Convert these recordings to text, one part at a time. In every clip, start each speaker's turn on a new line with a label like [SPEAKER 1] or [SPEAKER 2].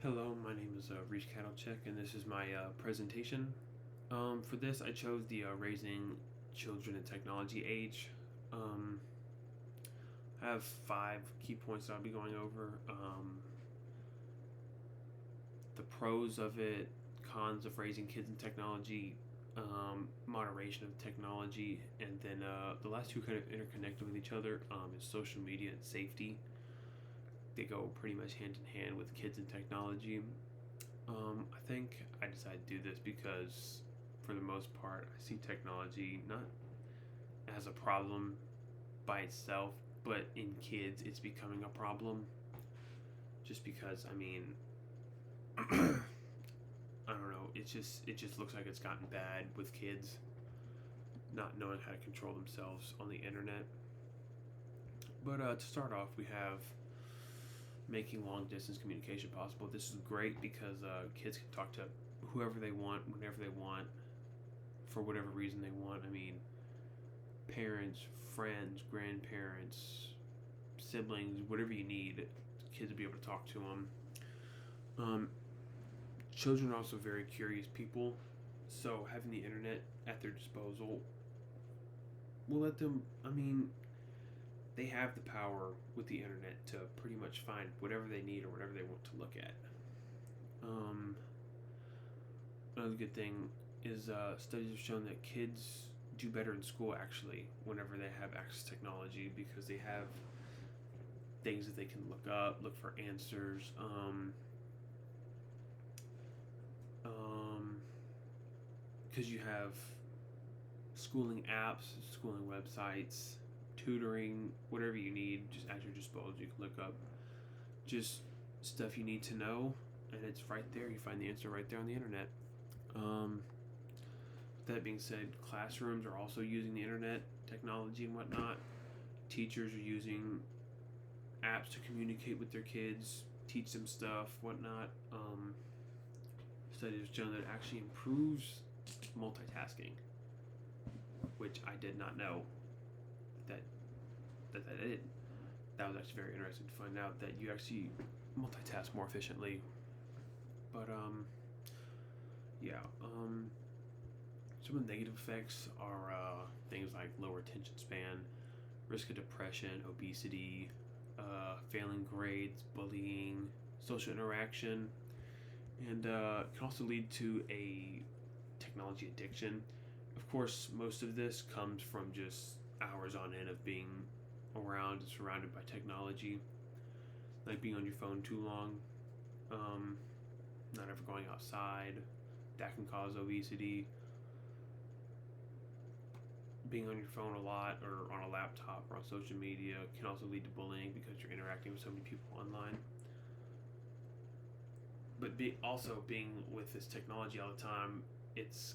[SPEAKER 1] Hello, my name is Reese Kattlecheck, and this is my presentation. For this, I chose the Raising Children in Technology Age. Um, I have 5 key points that I'll be going over. The pros of it, cons of raising kids in technology, moderation of technology, and then the last two kind of interconnected with each other is social media and safety. They go pretty much hand in hand with kids and technology. I think I decided to do this because, for the most part, I see technology not as a problem by itself, but in kids, it's becoming a problem. Just because, I mean, I don't know. It just looks like it's gotten bad with kids not knowing how to control themselves on the internet. But to start off, we have making long distance communication possible. This is great because kids can talk to whoever they want, whenever they want, for whatever reason they want. I mean, parents, friends, grandparents, siblings, whatever you need, kids will be able to talk to them. Um, Children are also very curious people, so having the internet at their disposal will let them, I mean, they have the power with the internet to pretty much find whatever they need or whatever they want to look at. Um, Another good thing is studies have shown that kids do better in school actually whenever they have access to technology because they have things that they can look up, look for answers. Because you have schooling apps, schooling websites, tutoring, whatever you need, just at your disposal. You can look up just stuff you need to know, and it's right there. You find the answer right there on the internet. Um, that being said, classrooms are also using the internet, technology, and whatnot. Teachers are using apps to communicate with their kids, teach them stuff, whatnot. Studies have shown that it actually improves multitasking, which I did not know that that did. That was actually very interesting to find out that you actually multitask more efficiently. But yeah. Some of the negative effects are things like lower attention span, risk of depression, obesity, failing grades, bullying, social interaction, and can also lead to a technology addiction. Of course, most of this comes from just hours on end of being around and surrounded by technology, like being on your phone too long, um, not ever going outside. That can cause obesity. Being on your phone a lot or on a laptop or on social media can also lead to bullying because you're interacting with so many people online. But also being with this technology all the time, it's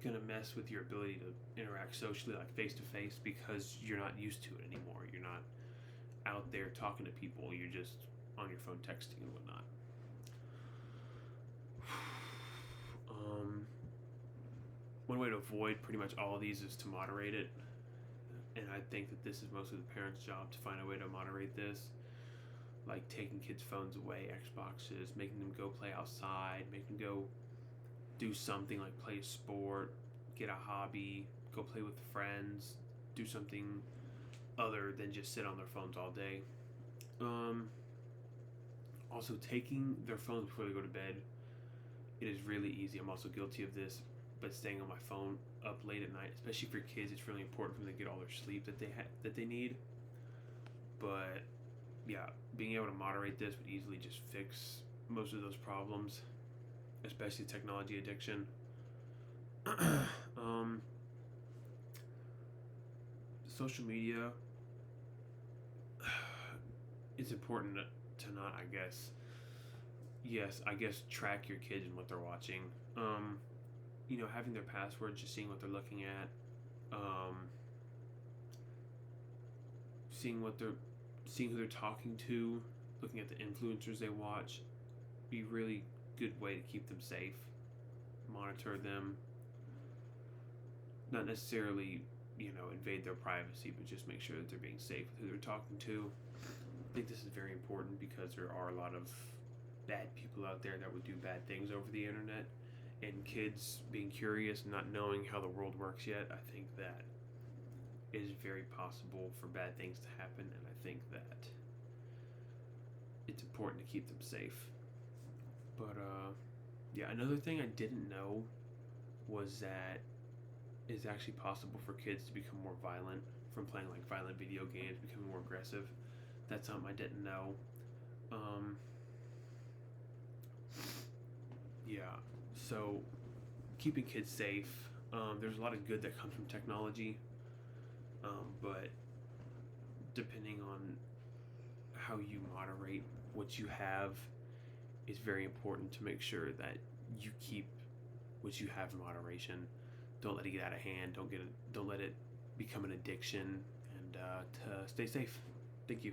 [SPEAKER 1] gonna mess with your ability to interact socially, like face to face, because you're not used to it anymore. You're not out there talking to people. You're just on your phone texting and whatnot. One way to avoid pretty much all of these is to moderate it, and I think that this is mostly the parents' job to find a way to moderate this, like taking kids' phones away, Xboxes, making them go play outside, making them go do something like play a sport, get a hobby, go play with friends, do something other than just sit on their phones all day. Um, Also, taking their phones before they go to bed, it is really easy. I'm also guilty of this, but staying on my phone up late at night, especially for kids, it's really important for them to get all their sleep that they need. But yeah, being able to moderate this would easily just fix most of those problems, especially technology addiction. um, Social media, it's important to not, I guess. Yes, I guess track your kids and what they're watching. Um, Having their passwords, just seeing what they're looking at, um, seeing what they're, seeing who they're talking to, looking at the influencers they watch, be a really good way to keep them safe. Monitor them, not necessarily, invade their privacy, but just make sure that they're being safe with who they're talking to. I think this is very important because there are a lot of bad people out there that would do bad things over the internet. And kids being curious, not knowing how the world works yet, I think that is very possible for bad things to happen, and I think that it's important to keep them safe. But yeah, another thing I didn't know was that it's actually possible for kids to become more violent from playing like violent video games, becoming more aggressive. That's something I didn't know. Um, yeah, so keeping kids safe. There's a lot of good that comes from technology, but depending on how you moderate what you have, it's very important to make sure that you keep what you have in moderation. Don't let it get out of hand. Don't let it become an addiction, and to stay safe. Thank you.